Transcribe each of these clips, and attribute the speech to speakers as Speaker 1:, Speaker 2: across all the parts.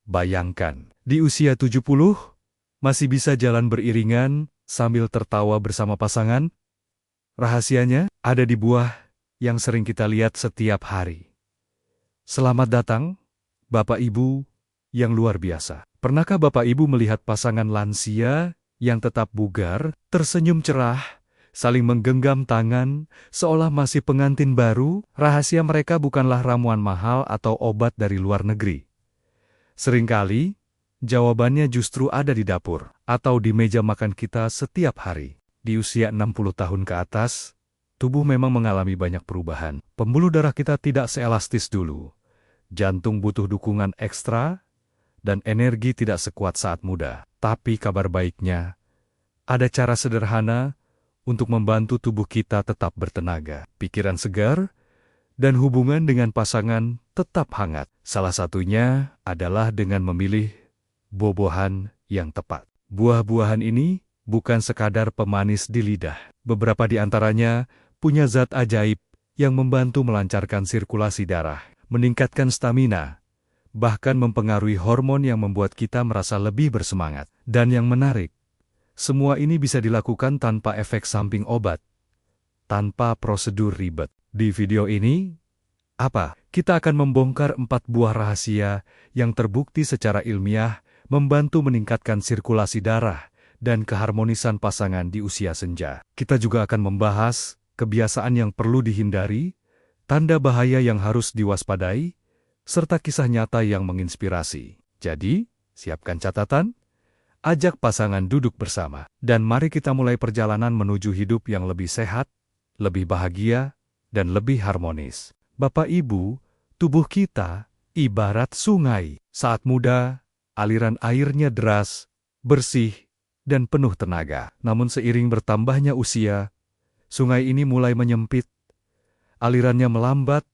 Speaker 1: Bayangkan, di usia 70, masih bisa jalan beriringan sambil tertawa bersama pasangan? Rahasianya ada di buah yang sering kita lihat setiap hari. Selamat datang, Bapak Ibu yang luar biasa. Pernahkah Bapak Ibu melihat pasangan lansia yang tetap bugar, tersenyum cerah, saling menggenggam tangan, seolah masih pengantin baru? Rahasia mereka bukanlah ramuan mahal atau obat dari luar negeri. Seringkali, jawabannya justru ada di dapur atau di meja makan kita setiap hari. Di usia 60 tahun ke atas, tubuh memang mengalami banyak perubahan. Pembuluh darah kita tidak seelastis dulu. Jantung butuh dukungan ekstra, dan energi tidak sekuat saat muda. Tapi kabar baiknya, ada cara sederhana untuk membantu tubuh kita tetap bertenaga, pikiran segar, dan hubungan dengan pasangan tetap hangat. Salah satunya adalah dengan memilih buah-buahan yang tepat. Buah-buahan ini bukan sekadar pemanis di lidah. Beberapa di antaranya punya zat ajaib yang membantu melancarkan sirkulasi darah, meningkatkan stamina, bahkan mempengaruhi hormon yang membuat kita merasa lebih bersemangat. Dan yang menarik, semua ini bisa dilakukan tanpa efek samping obat, tanpa prosedur ribet. Di video ini, kita akan membongkar 4 buah rahasia yang terbukti secara ilmiah membantu meningkatkan sirkulasi darah dan keharmonisan pasangan di usia senja. Kita juga akan membahas kebiasaan yang perlu dihindari, tanda bahaya yang harus diwaspadai, serta kisah nyata yang menginspirasi. Jadi, siapkan catatan, ajak pasangan duduk bersama, dan mari kita mulai perjalanan menuju hidup yang lebih sehat, lebih bahagia, dan lebih harmonis. Bapak Ibu, tubuh kita ibarat sungai. Saat muda, aliran airnya deras, bersih, dan penuh tenaga. Namun seiring bertambahnya usia, sungai ini mulai menyempit, alirannya melambat,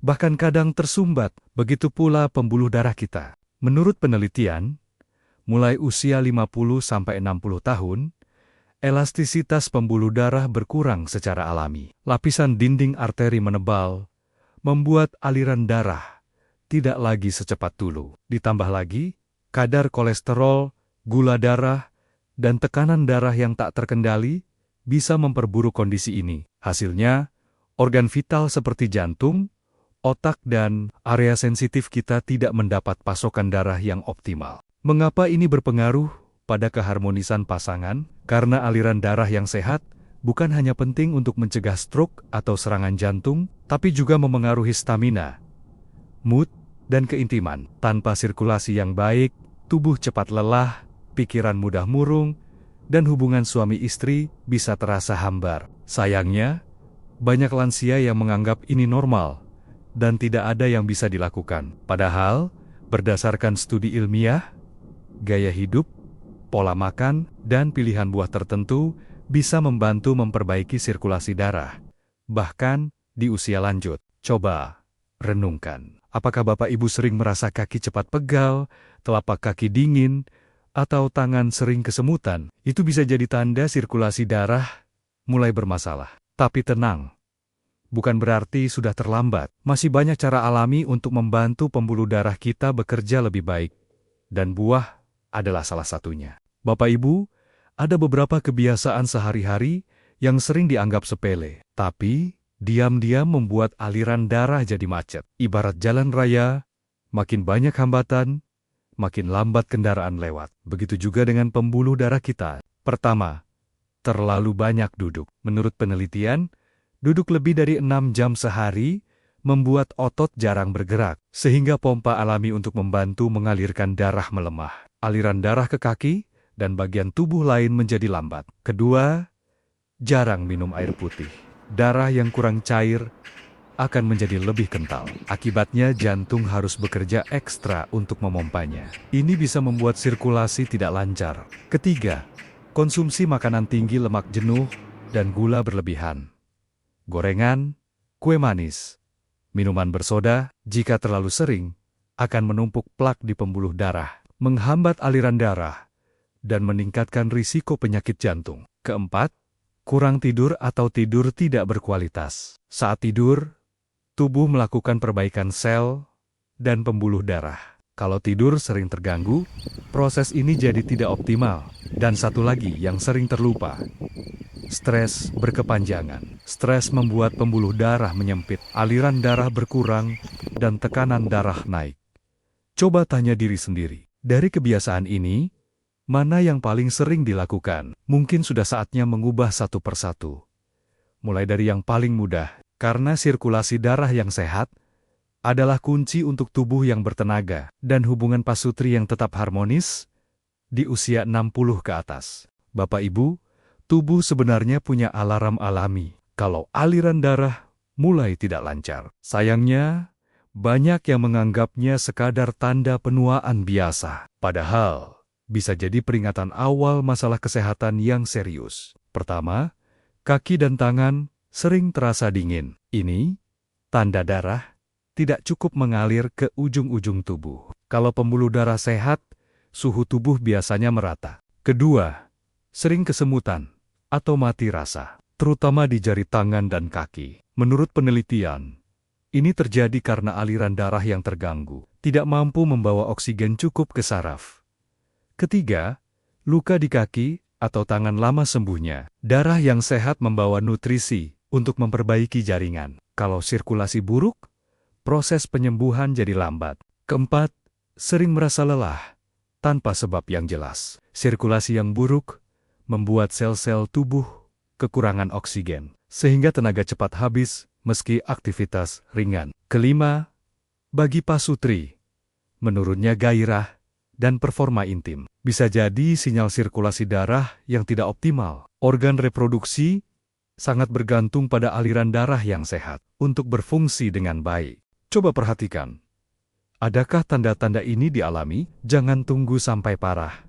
Speaker 1: bahkan kadang tersumbat. Begitu pula pembuluh darah kita. Menurut penelitian, mulai usia 50-60 tahun, elastisitas pembuluh darah berkurang secara alami. Lapisan dinding arteri menebal, membuat aliran darah tidak lagi secepat dulu. Ditambah lagi, kadar kolesterol, gula darah, dan tekanan darah yang tak terkendali bisa memperburuk kondisi ini. Hasilnya, organ vital seperti jantung, otak, dan area sensitif kita tidak mendapat pasokan darah yang optimal. Mengapa ini berpengaruh pada keharmonisan pasangan? Karena aliran darah yang sehat bukan hanya penting untuk mencegah stroke atau serangan jantung, tapi juga memengaruhi stamina, mood, dan keintiman. Tanpa sirkulasi yang baik, tubuh cepat lelah, pikiran mudah murung, dan hubungan suami istri bisa terasa hambar. Sayangnya, banyak lansia yang menganggap ini normal, dan tidak ada yang bisa dilakukan. Padahal, berdasarkan studi ilmiah, gaya hidup, pola makan, dan pilihan buah tertentu bisa membantu memperbaiki sirkulasi darah, bahkan di usia lanjut. Coba renungkan, apakah Bapak Ibu sering merasa kaki cepat pegal, telapak kaki dingin, atau tangan sering kesemutan? Itu bisa jadi tanda sirkulasi darah mulai bermasalah. Tapi tenang, bukan berarti sudah terlambat. Masih banyak cara alami untuk membantu pembuluh darah kita bekerja lebih baik, dan buah adalah salah satunya. Bapak Ibu, ada beberapa kebiasaan sehari-hari yang sering dianggap sepele, tapi diam-diam membuat aliran darah jadi macet. Ibarat jalan raya, makin banyak hambatan, makin lambat kendaraan lewat. Begitu juga dengan pembuluh darah kita. Pertama, terlalu banyak duduk. Menurut penelitian, duduk lebih dari 6 jam sehari membuat otot jarang bergerak, sehingga pompa alami untuk membantu mengalirkan darah melemah. Aliran darah ke kaki dan bagian tubuh lain menjadi lambat. Kedua, jarang minum air putih. Darah yang kurang cair akan menjadi lebih kental. Akibatnya jantung harus bekerja ekstra untuk memompanya. Ini bisa membuat sirkulasi tidak lancar. Ketiga, konsumsi makanan tinggi lemak jenuh dan gula berlebihan. Gorengan, kue manis, minuman bersoda, jika terlalu sering, akan menumpuk plak di pembuluh darah, menghambat aliran darah, dan meningkatkan risiko penyakit jantung. Keempat, kurang tidur atau tidur tidak berkualitas. Saat tidur, tubuh melakukan perbaikan sel dan pembuluh darah. Kalau tidur sering terganggu, proses ini jadi tidak optimal. Dan satu lagi yang sering terlupa, stres berkepanjangan. Stres membuat pembuluh darah menyempit, aliran darah berkurang, dan tekanan darah naik. Coba tanya diri sendiri, dari kebiasaan ini, mana yang paling sering dilakukan? Mungkin sudah saatnya mengubah satu persatu. Mulai dari yang paling mudah, karena sirkulasi darah yang sehat adalah kunci untuk tubuh yang bertenaga dan hubungan pasutri yang tetap harmonis di usia 60 ke atas. Bapak Ibu, tubuh sebenarnya punya alarm alami kalau aliran darah mulai tidak lancar. Sayangnya, banyak yang menganggapnya sekadar tanda penuaan biasa. Padahal, bisa jadi peringatan awal masalah kesehatan yang serius. Pertama, kaki dan tangan sering terasa dingin. Ini tanda darah tidak cukup mengalir ke ujung-ujung tubuh. Kalau pembuluh darah sehat, suhu tubuh biasanya merata. Kedua, sering kesemutan atau mati rasa, terutama di jari tangan dan kaki. Menurut penelitian, ini terjadi karena aliran darah yang terganggu, tidak mampu membawa oksigen cukup ke saraf. Ketiga, luka di kaki atau tangan lama sembuhnya. Darah yang sehat membawa nutrisi untuk memperbaiki jaringan. Kalau sirkulasi buruk, proses penyembuhan jadi lambat. Keempat, sering merasa lelah tanpa sebab yang jelas. Sirkulasi yang buruk membuat sel-sel tubuh kekurangan oksigen, sehingga tenaga cepat habis meski aktivitas ringan. Kelima, bagi pasutri, menurunnya gairah dan performa intim. Bisa jadi sinyal sirkulasi darah yang tidak optimal. Organ reproduksi sangat bergantung pada aliran darah yang sehat untuk berfungsi dengan baik. Coba perhatikan, adakah tanda-tanda ini dialami? Jangan tunggu sampai parah.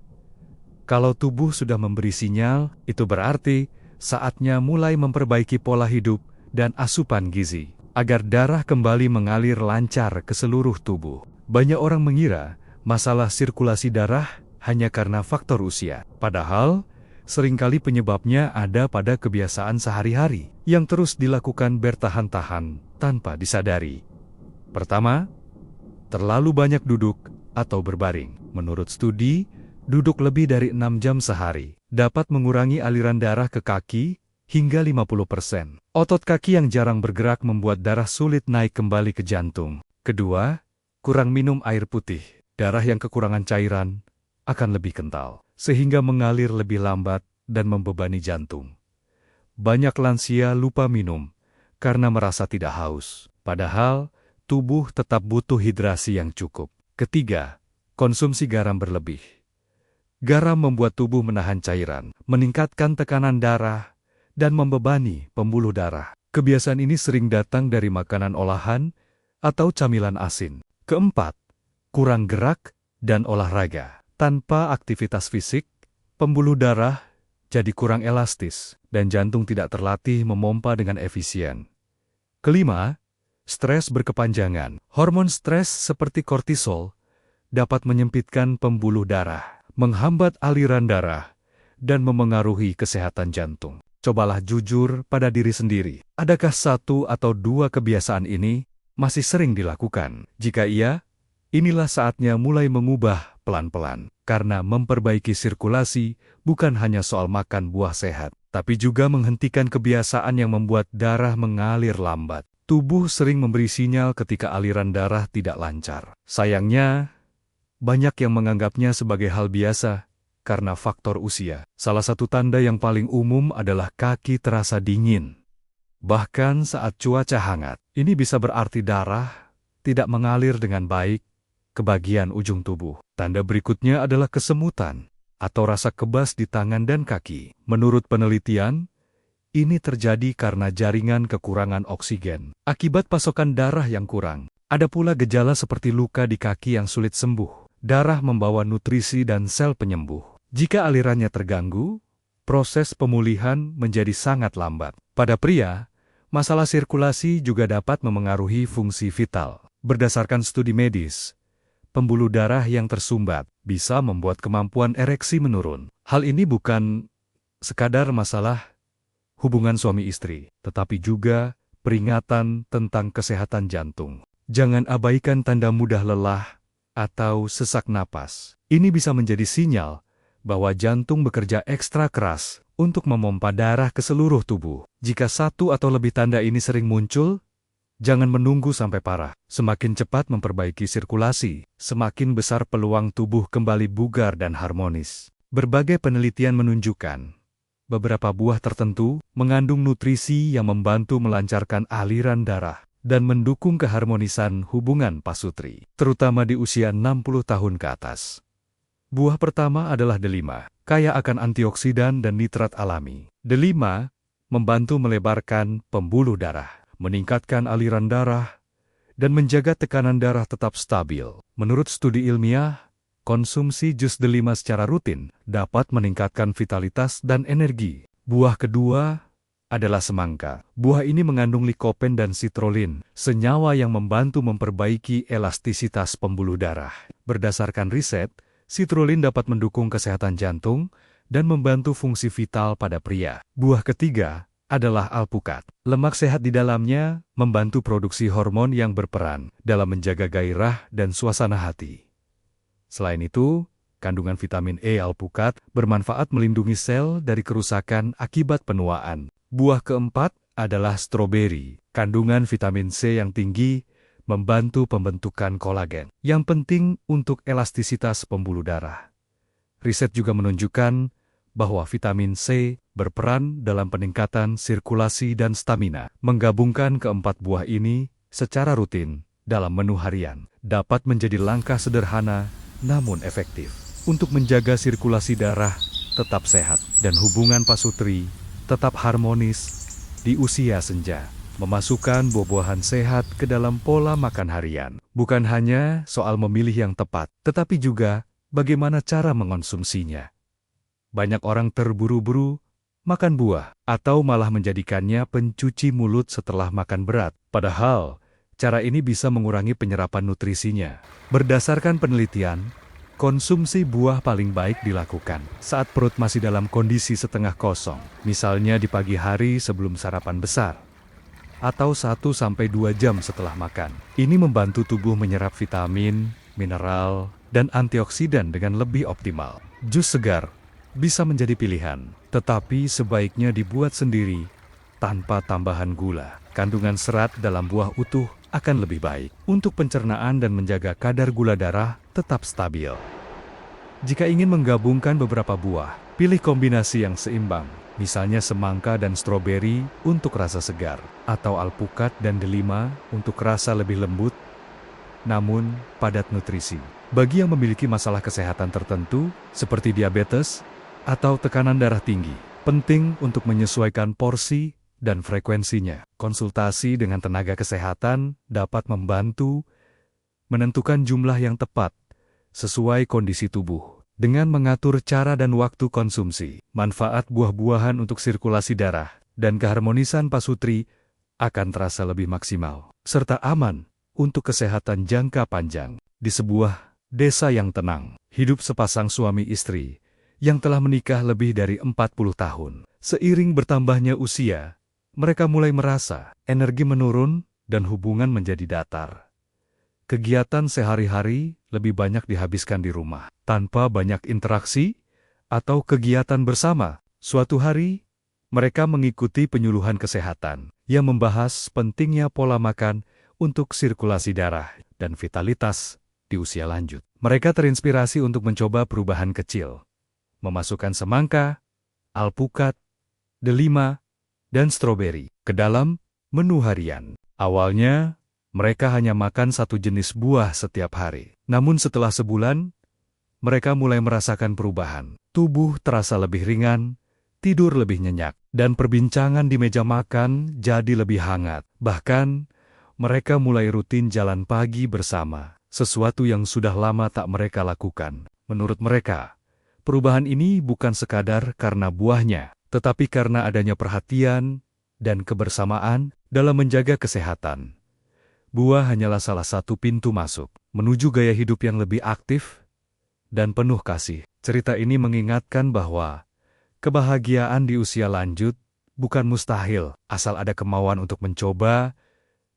Speaker 1: Kalau tubuh sudah memberi sinyal, itu berarti saatnya mulai memperbaiki pola hidup dan asupan gizi, agar darah kembali mengalir lancar ke seluruh tubuh. Banyak orang mengira masalah sirkulasi darah hanya karena faktor usia. Padahal, seringkali penyebabnya ada pada kebiasaan sehari-hari yang terus dilakukan bertahan-tahan tanpa disadari. Pertama, terlalu banyak duduk atau berbaring. Menurut studi, duduk lebih dari 6 jam sehari dapat mengurangi aliran darah ke kaki hingga 50%. Otot kaki yang jarang bergerak membuat darah sulit naik kembali ke jantung. Kedua, kurang minum air putih. Darah yang kekurangan cairan akan lebih kental, sehingga mengalir lebih lambat dan membebani jantung. Banyak lansia lupa minum karena merasa tidak haus. Padahal, tubuh tetap butuh hidrasi yang cukup. Ketiga, konsumsi garam berlebih. Garam membuat tubuh menahan cairan, meningkatkan tekanan darah, dan membebani pembuluh darah. Kebiasaan ini sering datang dari makanan olahan atau camilan asin. Keempat, kurang gerak dan olahraga. Tanpa aktivitas fisik, pembuluh darah jadi kurang elastis, dan jantung tidak terlatih memompa dengan efisien. Kelima, stres berkepanjangan. Hormon stres seperti kortisol dapat menyempitkan pembuluh darah, menghambat aliran darah, dan memengaruhi kesehatan jantung. Cobalah jujur pada diri sendiri. Adakah satu atau dua kebiasaan ini masih sering dilakukan? Jika iya, inilah saatnya mulai mengubah pelan-pelan. Karena memperbaiki sirkulasi bukan hanya soal makan buah sehat, tapi juga menghentikan kebiasaan yang membuat darah mengalir lambat. Tubuh sering memberi sinyal ketika aliran darah tidak lancar. Sayangnya, banyak yang menganggapnya sebagai hal biasa karena faktor usia. Salah satu tanda yang paling umum adalah kaki terasa dingin. Bahkan saat cuaca hangat, ini bisa berarti darah tidak mengalir dengan baik ke bagian ujung tubuh. Tanda berikutnya adalah kesemutan atau rasa kebas di tangan dan kaki. Menurut penelitian, ini terjadi karena jaringan kekurangan oksigen. Akibat pasokan darah yang kurang, ada pula gejala seperti luka di kaki yang sulit sembuh. Darah membawa nutrisi dan sel penyembuh. Jika alirannya terganggu, proses pemulihan menjadi sangat lambat. Pada pria, masalah sirkulasi juga dapat memengaruhi fungsi vital. Berdasarkan studi medis, pembuluh darah yang tersumbat bisa membuat kemampuan ereksi menurun. Hal ini bukan sekadar masalah hubungan suami istri, tetapi juga peringatan tentang kesehatan jantung. Jangan abaikan tanda mudah lelah atau sesak napas. Ini bisa menjadi sinyal bahwa jantung bekerja ekstra keras untuk memompa darah ke seluruh tubuh. Jika satu atau lebih tanda ini sering muncul, jangan menunggu sampai parah. Semakin cepat memperbaiki sirkulasi, semakin besar peluang tubuh kembali bugar dan harmonis. Berbagai penelitian menunjukkan beberapa buah tertentu mengandung nutrisi yang membantu melancarkan aliran darah dan mendukung keharmonisan hubungan pasutri, terutama di usia 60 tahun ke atas. Buah pertama adalah delima, kaya akan antioksidan dan nitrat alami. Delima membantu melebarkan pembuluh darah, meningkatkan aliran darah, dan menjaga tekanan darah tetap stabil. Menurut studi ilmiah, konsumsi jus delima secara rutin dapat meningkatkan vitalitas dan energi. Buah kedua adalah semangka. Buah ini mengandung likopen dan sitrulin, senyawa yang membantu memperbaiki elastisitas pembuluh darah. Berdasarkan riset, sitrulin dapat mendukung kesehatan jantung dan membantu fungsi vital pada pria. Buah ketiga adalah alpukat. Lemak sehat di dalamnya membantu produksi hormon yang berperan dalam menjaga gairah dan suasana hati. Selain itu, kandungan vitamin E alpukat bermanfaat melindungi sel dari kerusakan akibat penuaan. Buah keempat adalah stroberi. Kandungan vitamin C yang tinggi membantu pembentukan kolagen, yang penting untuk elastisitas pembuluh darah. Riset juga menunjukkan bahwa vitamin C berperan dalam peningkatan sirkulasi dan stamina. Menggabungkan keempat buah ini secara rutin dalam menu harian dapat menjadi langkah sederhana namun efektif untuk menjaga sirkulasi darah tetap sehat dan hubungan pasutri tetap harmonis di usia senja. Memasukkan buah-buahan sehat ke dalam pola makan harian bukan hanya soal memilih yang tepat, tetapi juga bagaimana cara mengonsumsinya. Banyak orang terburu-buru makan buah atau malah menjadikannya pencuci mulut setelah makan berat. Padahal, cara ini bisa mengurangi penyerapan nutrisinya. Berdasarkan penelitian, konsumsi buah paling baik dilakukan saat perut masih dalam kondisi setengah kosong, misalnya di pagi hari sebelum sarapan besar, atau 1-2 jam setelah makan. Ini membantu tubuh menyerap vitamin, mineral, dan antioksidan dengan lebih optimal. Jus segar bisa menjadi pilihan, tetapi sebaiknya dibuat sendiri tanpa tambahan gula. Kandungan serat dalam buah utuh akan lebih baik untuk pencernaan dan menjaga kadar gula darah tetap stabil. Jika ingin menggabungkan beberapa buah, pilih kombinasi yang seimbang. Misalnya semangka dan stroberi untuk rasa segar, atau alpukat dan delima untuk rasa lebih lembut, namun padat nutrisi. Bagi yang memiliki masalah kesehatan tertentu, seperti diabetes atau tekanan darah tinggi, penting untuk menyesuaikan porsi dan frekuensinya. Konsultasi dengan tenaga kesehatan dapat membantu menentukan jumlah yang tepat sesuai kondisi tubuh. Dengan mengatur cara dan waktu konsumsi, manfaat buah-buahan untuk sirkulasi darah dan keharmonisan pasutri akan terasa lebih maksimal, serta aman untuk kesehatan jangka panjang. Di sebuah desa yang tenang, hidup sepasang suami istri yang telah menikah lebih dari 40 tahun. Seiring bertambahnya usia, mereka mulai merasa energi menurun dan hubungan menjadi datar. Kegiatan sehari-hari lebih banyak dihabiskan di rumah, tanpa banyak interaksi atau kegiatan bersama. Suatu hari, mereka mengikuti penyuluhan kesehatan yang membahas pentingnya pola makan untuk sirkulasi darah dan vitalitas di usia lanjut. Mereka terinspirasi untuk mencoba perubahan kecil, memasukkan semangka, alpukat, delima, dan stroberi ke dalam menu harian. Awalnya, mereka hanya makan satu jenis buah setiap hari. Namun setelah sebulan, mereka mulai merasakan perubahan. Tubuh terasa lebih ringan, tidur lebih nyenyak, dan perbincangan di meja makan jadi lebih hangat. Bahkan, mereka mulai rutin jalan pagi bersama, sesuatu yang sudah lama tak mereka lakukan. Menurut mereka, perubahan ini bukan sekadar karena buahnya, tetapi karena adanya perhatian dan kebersamaan dalam menjaga kesehatan. Buah hanyalah salah satu pintu masuk menuju gaya hidup yang lebih aktif dan penuh kasih. Cerita ini mengingatkan bahwa kebahagiaan di usia lanjut bukan mustahil asal ada kemauan untuk mencoba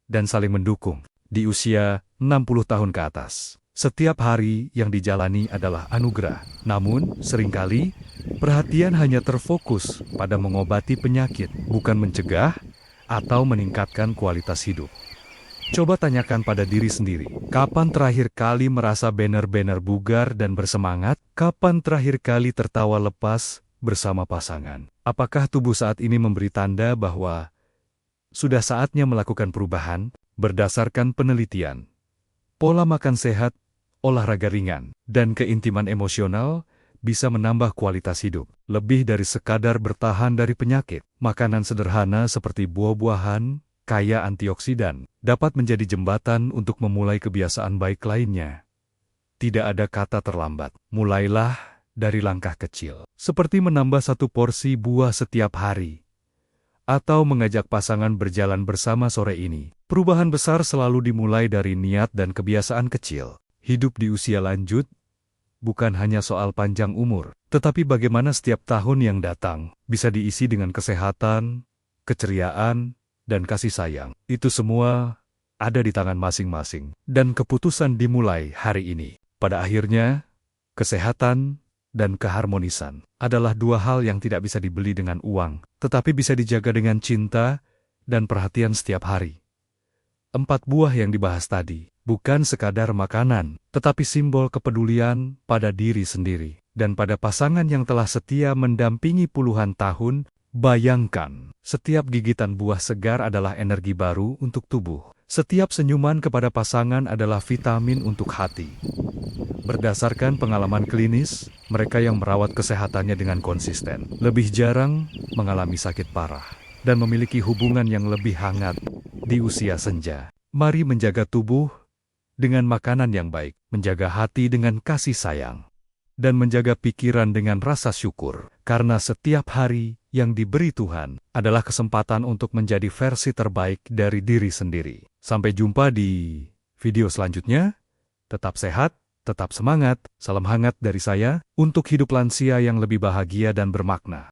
Speaker 1: dan saling mendukung. Di usia 60 tahun ke atas, Setiap hari yang dijalani adalah anugerah. Namun, seringkali perhatian hanya terfokus pada mengobati penyakit, bukan mencegah atau meningkatkan kualitas hidup. Coba tanyakan pada diri sendiri, kapan terakhir kali merasa benar-benar bugar dan bersemangat? Kapan terakhir kali tertawa lepas bersama pasangan? Apakah tubuh saat ini memberi tanda bahwa sudah saatnya melakukan perubahan? Berdasarkan penelitian, pola makan sehat, olahraga ringan, dan keintiman emosional bisa menambah kualitas hidup. Lebih dari sekadar bertahan dari penyakit, makanan sederhana seperti buah-buahan, kaya antioksidan, dapat menjadi jembatan untuk memulai kebiasaan baik lainnya. Tidak ada kata terlambat. Mulailah dari langkah kecil, seperti menambah 1 porsi buah setiap hari, atau mengajak pasangan berjalan bersama sore ini. Perubahan besar selalu dimulai dari niat dan kebiasaan kecil. Hidup di usia lanjut bukan hanya soal panjang umur, tetapi bagaimana setiap tahun yang datang bisa diisi dengan kesehatan, keceriaan, dan kasih sayang. Itu semua ada di tangan masing-masing, dan keputusan dimulai hari ini. Pada akhirnya, kesehatan dan keharmonisan adalah 2 hal yang tidak bisa dibeli dengan uang, tetapi bisa dijaga dengan cinta dan perhatian setiap hari. 4 buah yang dibahas tadi bukan sekadar makanan, tetapi simbol kepedulian pada diri sendiri dan pada pasangan yang telah setia mendampingi puluhan tahun. Bayangkan, setiap gigitan buah segar adalah energi baru untuk tubuh. Setiap senyuman kepada pasangan adalah vitamin untuk hati. Berdasarkan pengalaman klinis, mereka yang merawat kesehatannya dengan konsisten lebih jarang mengalami sakit parah dan memiliki hubungan yang lebih hangat di usia senja. Mari menjaga tubuh dengan makanan yang baik, menjaga hati dengan kasih sayang, dan menjaga pikiran dengan rasa syukur, karena setiap hari yang diberi Tuhan adalah kesempatan untuk menjadi versi terbaik dari diri sendiri. Sampai jumpa di video selanjutnya. Tetap sehat, tetap semangat. Salam hangat dari saya untuk hidup lansia yang lebih bahagia dan bermakna.